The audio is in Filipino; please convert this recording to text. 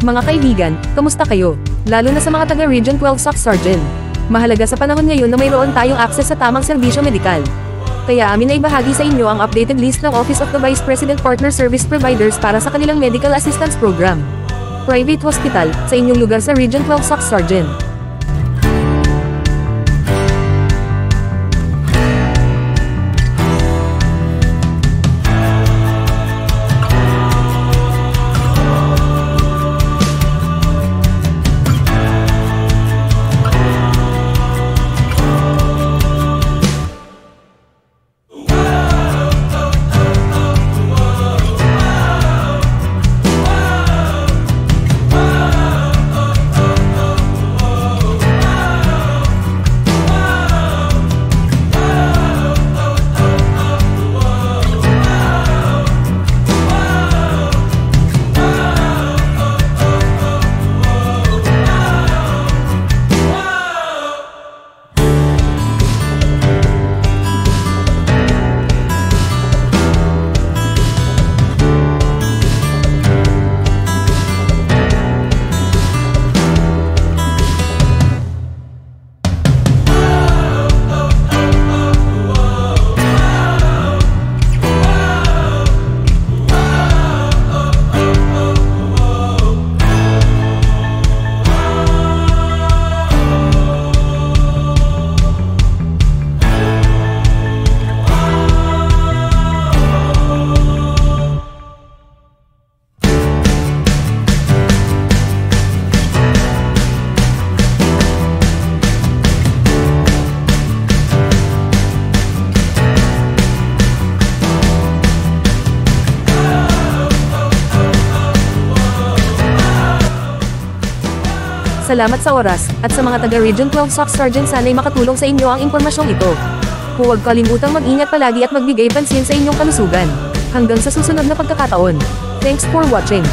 Mga kaibigan, kamusta kayo? Lalo na sa mga taga Region 12 SOC Sergeant. Mahalaga sa panahon ngayon na mayroon tayong access sa tamang serbisyo medikal. Kaya amin ay bahagi sa inyo ang updated list ng Office of the Vice President Partner Service Providers para sa kanilang Medical Assistance Program. Private Hospital, sa inyong lugar sa Region 12 SOC Sergeant. Salamat sa oras, at sa mga taga Region 12 SOC Sergeant sana'y makatulong sa inyo ang impormasyong ito. Huwag kalimutang mag-ingat palagi at magbigay pansin sa inyong kalusugan. Hanggang sa susunod na pagkakataon. Thanks for watching.